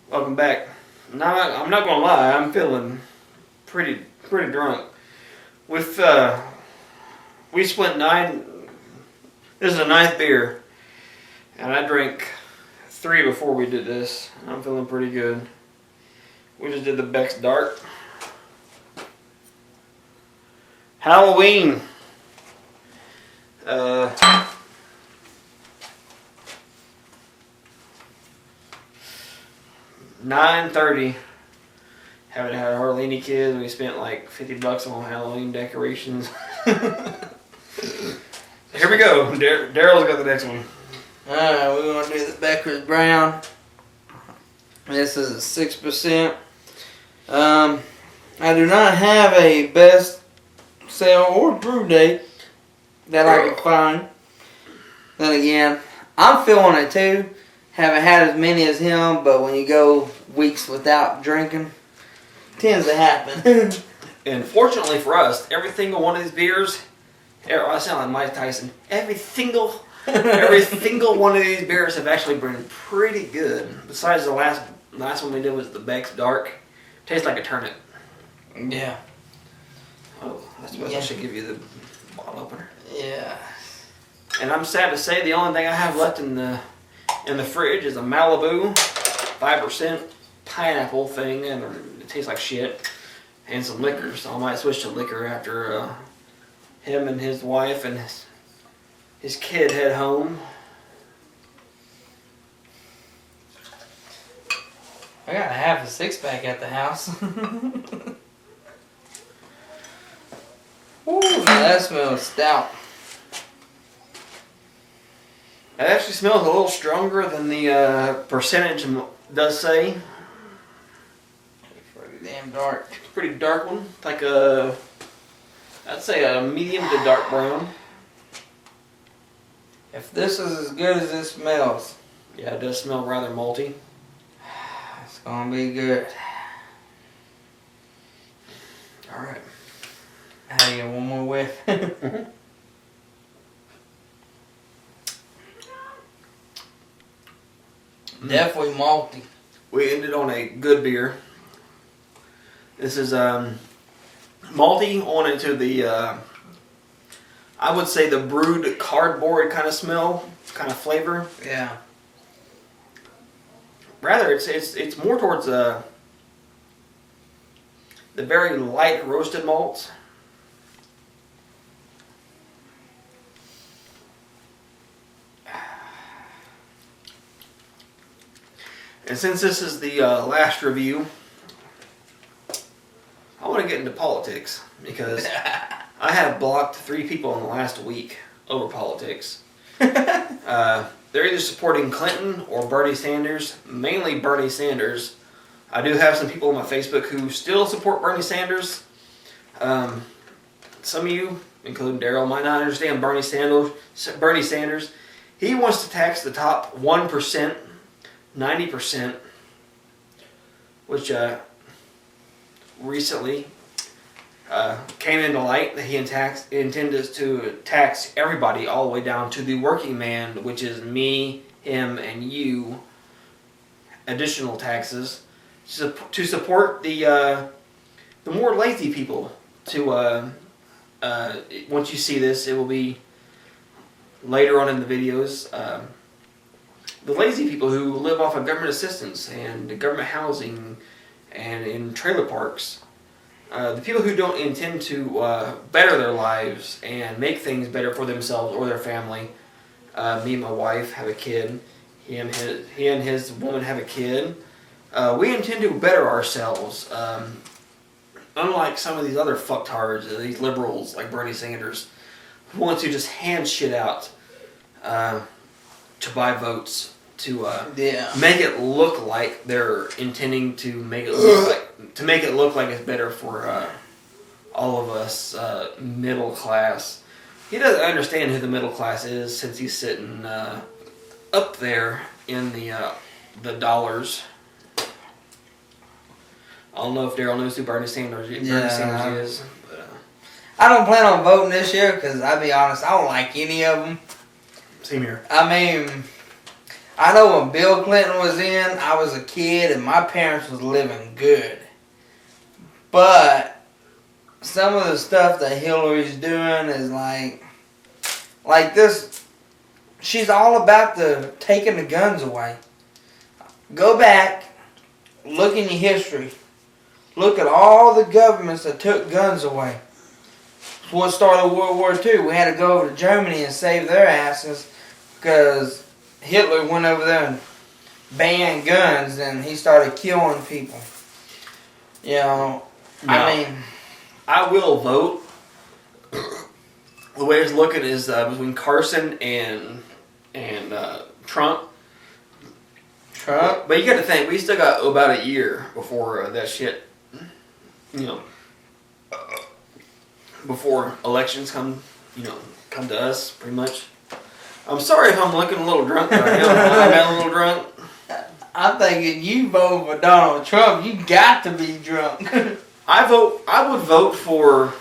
Welcome back. Now, I'm not gonna lie, I'm feeling pretty drunk. With we split 9. This is the 9th beer, and I drank 3 before we did this. I'm feeling pretty good. We just did the Beck's Dark. Halloween. 9:30. Haven't had hardly any kids. We spent like $50 on Halloween decorations. Here we go. Daryl's got the next one. Alright, we're going to do the Brekles Brown. This is a 6%. I do not have a best sale or brew date that I can find. Then again, I'm feeling it too. Haven't had as many as him, but when you go weeks without drinking, it tends to happen. And fortunately for us, every single one of these beers, I sound like Mike Tyson, every single one of these beers have actually been pretty good. Besides the last one we did was the Beck's Dark. Tastes like a turnip. Yeah. Oh, I suppose I should give you the bottle opener. Yeah. And I'm sad to say the only thing I have left in the fridge is a Malibu 5% pineapple thing, and it tastes like shit, and some liquor. So I might switch to liquor after him and his wife and his kid head home. I gotta have a 6-pack at the house. Ooh, that smells stout. It actually smells a little stronger than the percentage does say. It's pretty damn dark. It's a pretty dark one, like I'd say a medium to dark brown. If this is as good as it smells, Yeah, it does smell rather malty. it's gonna be good. All right. I get one more whiff. Definitely malty. We ended on a good beer. This is malty on into the I would say the brewed cardboard kind of smell, kind of flavor. Yeah. Rather, it's more towards the very light roasted malts. And since this is the last review, I want to get into politics because I have blocked 3 people in the last week over politics. They're either supporting Clinton or Bernie Sanders, mainly Bernie Sanders. I do have some people on my Facebook who still support Bernie Sanders. Some of you, including Daryl, might not understand Bernie Sanders. He wants to tax the top 1%, 90%, which recently came into light that he intends to tax everybody all the way down to the working man, which is me, him, and you. Additional taxes to support the more lazy people. Once you see this, it will be later on in the videos. The lazy people who live off of government assistance and government housing and in trailer parks. The people who don't intend to better their lives and make things better for themselves or their family. Me and my wife have a kid. He and his woman have a kid. We intend to better ourselves. Unlike some of these other fucktards, these liberals like Bernie Sanders, who want to just hand shit out to buy votes. To make it look like they're intending to make it look like it's better for all of us middle class. He doesn't understand who the middle class is since he's sitting up there in the dollars. I don't know if Daryl knows who Bernie Sanders is. But, I don't plan on voting this year because I'll be honest, I don't like any of them. Same here. I mean, I know when Bill Clinton was in, I was a kid and my parents was living good. But some of the stuff that Hillary's doing is like this. She's all about taking the guns away. Go back, look in your history. Look at all the governments that took guns away. It's what started World War II. We had to go over to Germany and save their asses because Hitler went over there and banned guns and he started killing people. You know, I will vote. The way it's looking is between Carson and Trump. But you got to think, we still got about a year before that shit, before elections come to us, pretty much. I'm sorry if I'm looking a little drunk, but I got a little drunk. I'm thinking you vote for Donald Trump, you got to be drunk. I would vote for,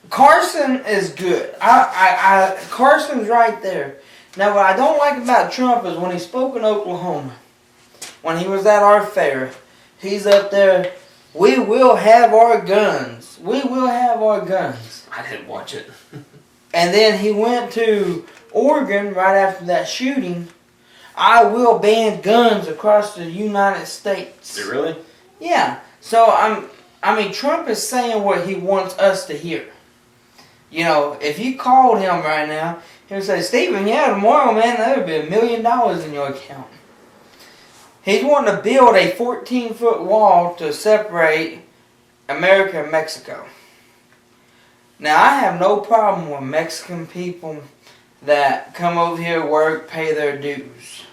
Carson is good. Carson's right there. Now, what I don't like about Trump is when he spoke in Oklahoma, when he was at our fair, he's up there, we will have our guns. We will have our guns. I didn't watch it. And then he went to Oregon right after that shooting. I will ban guns across the United States. Did it really? Yeah. So, Trump is saying what he wants us to hear. You know, if you called him right now, he would say, Stephen, tomorrow, man, there would be $1 million in your account. He's wanting to build a 14-foot wall to separate America and Mexico. Now, I have no problem with Mexican people that come over here, work, pay their dues.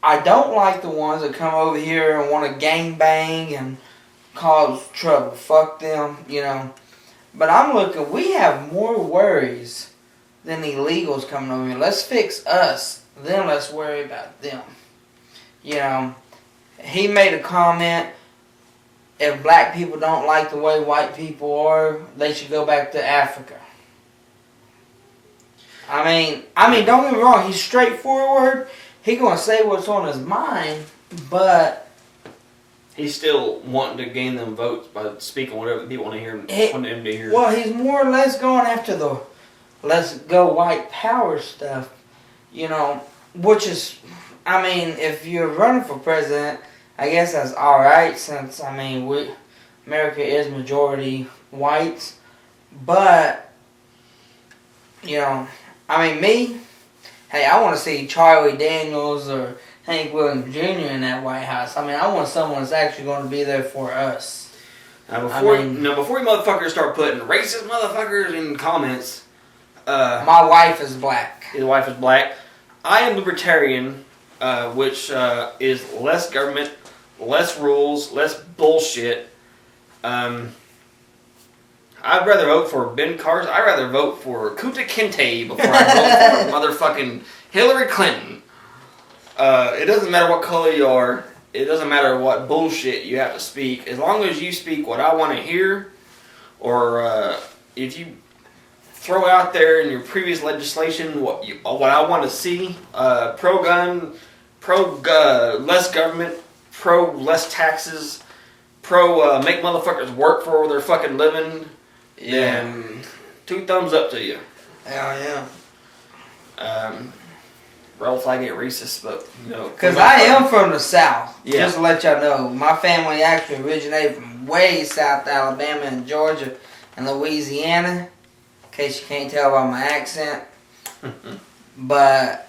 I don't like the ones that come over here and want to gangbang and cause trouble. Fuck them, But I'm looking, we have more worries than illegals coming over here. Let's fix us, then let's worry about them. He made a comment, if black people don't like the way white people are, they should go back to Africa. Don't get me wrong, he's straightforward. He gonna say what's on his mind, but he's still wanting to gain them votes by speaking whatever people want to hear. Want him to hear. Well, he's more or less going after the let's go white power stuff, which is, if you're running for president, I guess that's all right since America is majority whites, but me. Hey, I want to see Charlie Daniels or Hank Williams Jr. in that White House. I want someone that's actually going to be there for us. Now, before you motherfuckers start putting racist motherfuckers in comments, my wife is black. His wife is black. I am libertarian, which is less government, less rules, less bullshit. I'd rather vote for Ben Carson. I'd rather vote for Kunta Kinte before I vote for motherfucking Hillary Clinton. It doesn't matter what color you are. It doesn't matter what bullshit you have to speak. As long as you speak what I want to hear, or if you throw out there in your previous legislation what I want to see, pro-gun, less government, less taxes, make motherfuckers work for their fucking living. Yeah. And 2 thumbs up to you. Hell yeah. Rebel flag ain't racist, but Because I am from the South. Yeah. Just to let y'all know, my family actually originated from way South Alabama and Georgia and Louisiana. In case you can't tell by my accent. But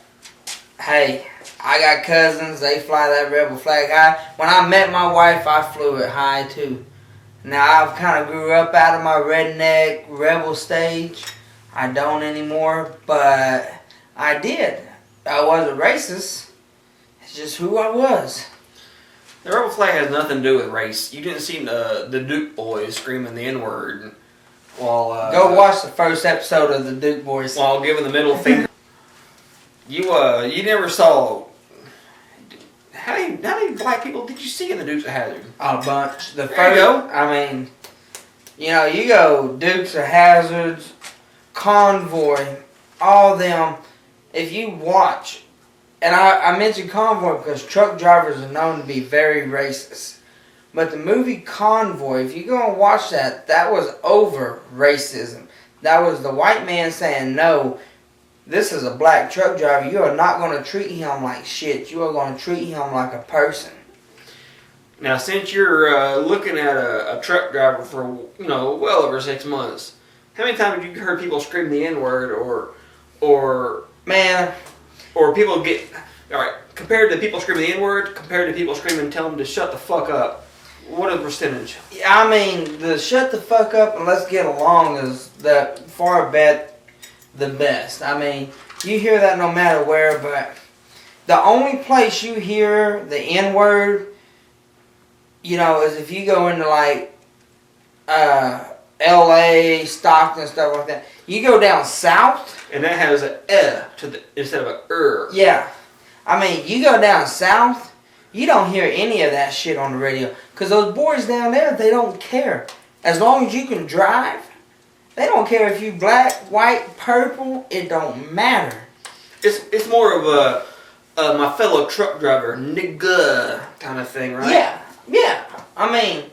hey, I got cousins. They fly that rebel flag high. When I met my wife, I flew it high too. Now, I've kind of grew up out of my redneck rebel stage. I don't anymore, but I did. I wasn't racist. It's just who I was. The rebel flag has nothing to do with race. You didn't see the Duke boys screaming the N-word while... Go watch the first episode of the Duke boys. While giving the middle finger. You never saw... How many black people did you see in the Dukes of Hazzard? A bunch. There you go. You go Dukes of Hazzards, Convoy, all them. If you watch, and I mentioned Convoy because truck drivers are known to be very racist. But the movie Convoy, if you go and watch that, that was over racism. That was the white man saying, no, this is a black truck driver. You are not going to treat him like shit. You are going to treat him like a person. Now, since you're looking at a truck driver for, well over 6 months, how many times have you heard people scream the N-word or Man. Or people get... Alright, compared to people screaming the N-word, compared to people screaming tell them to shut the fuck up, what is the percentage? I mean, the shut the fuck up and let's get along is the far bet the best. I mean, you hear that no matter where, but the only place you hear the N-word, is if you go into like L.A., Stockton, stuff like that. You go down south. And that has an instead of a Yeah. I mean, you go down south, you don't hear any of that shit on the radio. Because those boys down there, they don't care. As long as you can drive, they don't care if you black, white, purple, it don't matter. It's more of a my fellow truck driver, nigga kind of thing, right? Yeah. I mean,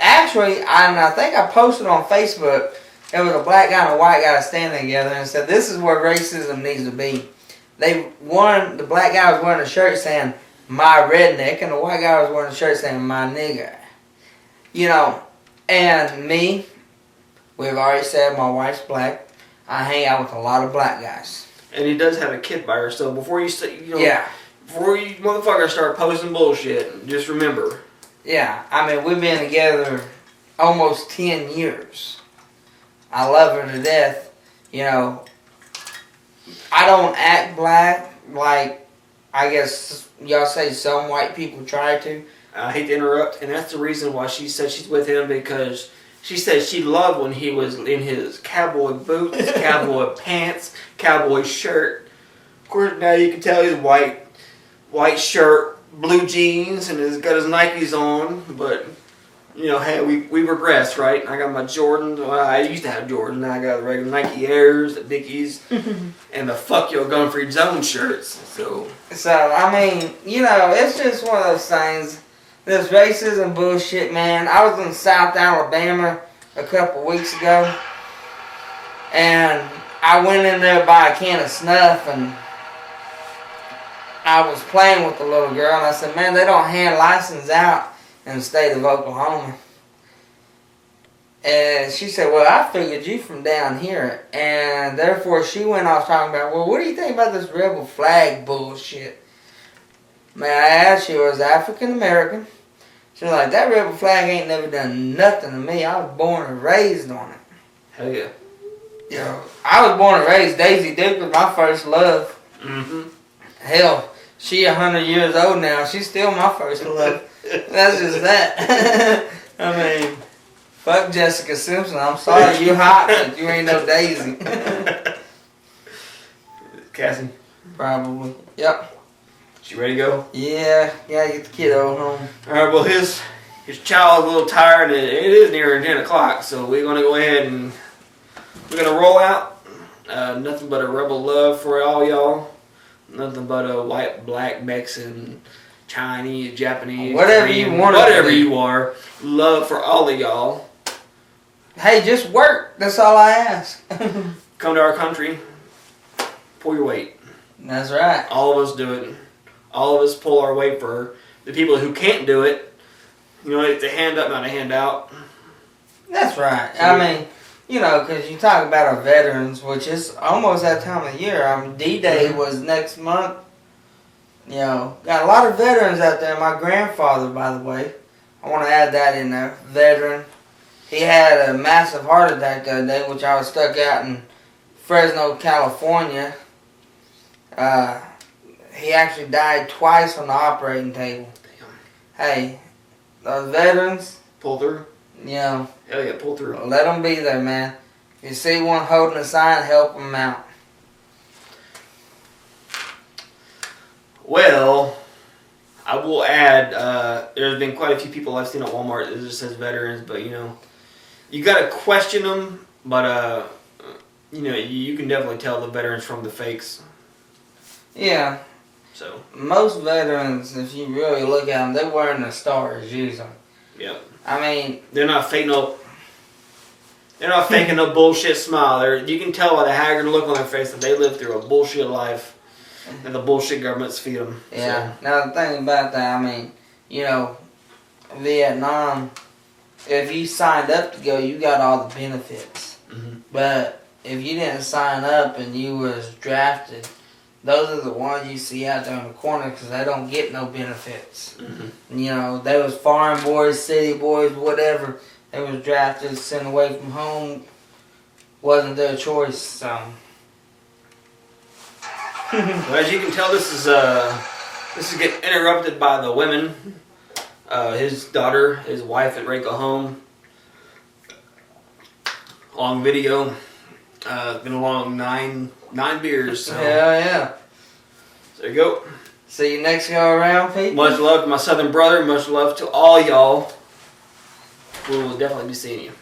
actually, I think I posted on Facebook, there was a black guy and a white guy standing together and said, this is where racism needs to be. The black guy was wearing a shirt saying, my redneck, and the white guy was wearing a shirt saying, my nigger. And me, we've already said my wife's black. I hang out with a lot of black guys. And he does have a kid by her, so before you say, Yeah. Before you motherfuckers start posting bullshit, just remember. Yeah, I mean, we've been together almost 10 years. I love her to death. I don't act black like I guess y'all say some white people try to. I hate to interrupt, and that's the reason why she said she's with him, because she said she loved when he was in his cowboy boots, cowboy pants, cowboy shirt. Of course, now you can tell he's white shirt, blue jeans, and he's got his Nikes on, but... hey, we regress, right? I got my Jordans. Well, I used to have Jordans. Now I got the regular Nike Airs, the Dickies, and the fuck your gun free zone shirts. So I mean, it's just one of those things. This racism bullshit, man. I was in South Alabama a couple weeks ago, and I went in there to buy a can of snuff, and I was playing with the little girl, and I said, man, they don't hand license out in the state of Oklahoma. And she said, well, I figured you from down here. And therefore she went off talking about, well, what do you think about this rebel flag bullshit? Man, I asked, she was African American. She was like, that rebel flag ain't never done nothing to me. I was born and raised on it. Hell yeah. I was born and raised. Daisy Duke was my first love. Mm-hmm. Hell, she 100 years old now. She's still my first love. That's just that. I mean, fuck Jessica Simpson. I'm sorry you hot, but you ain't no Daisy. Cassie? Probably. Yep. She ready to go? Yeah, gotta get the kiddo home. Alright, well his child's a little tired, and it is near 10 o'clock, so we're gonna go ahead and we're gonna roll out. Nothing but a rebel love for all y'all. Nothing but a white, black, Mexican, Chinese, Japanese, whatever Korean, you want, whatever you are. Love for all of y'all. Hey, just work. That's all I ask. Come to our country. Pull your weight. That's right. All of us do it. All of us pull our weight for the people who can't do it. It's a hand up, not a hand out. That's right. I mean, because you talk about our veterans, which is almost that time of year. D-Day was next month. Got a lot of veterans out there. My grandfather, by the way, I want to add that in there. Veteran. He had a massive heart attack the other day, which I was stuck out in Fresno, California. He actually died twice on the operating table. Damn. Hey, those veterans. Pull through. Hell yeah, pull through. Let them be there, man. If you see one holding a sign, help them out. Well, I will add, there's been quite a few people I've seen at Walmart that just says veterans, but you gotta question them, but you can definitely tell the veterans from the fakes. Yeah. So most veterans, if you really look at them, they're wearing the stars usually. Yep. I mean, they're not faking no. They're not faking no bullshit smile. You can tell by the haggard look on their face that they lived through a bullshit life, and the bullshit governments feed them. Yeah. So. Now the thing about that, I mean, Vietnam. If you signed up to go, you got all the benefits. Mm-hmm. But if you didn't sign up and you was drafted, those are the ones you see out there in the corner because they don't get no benefits. Mm-hmm. They was farm boys, city boys, whatever. They was drafted, sent away from home. Wasn't their choice, so. Well, as you can tell, this is getting interrupted by the women. His daughter, his wife at Brekles home. Long video. Been a long nine beers. So. Hell yeah. So there you go. See you next go around, people. Much love to my southern brother. Much love to all y'all. We will definitely be seeing you.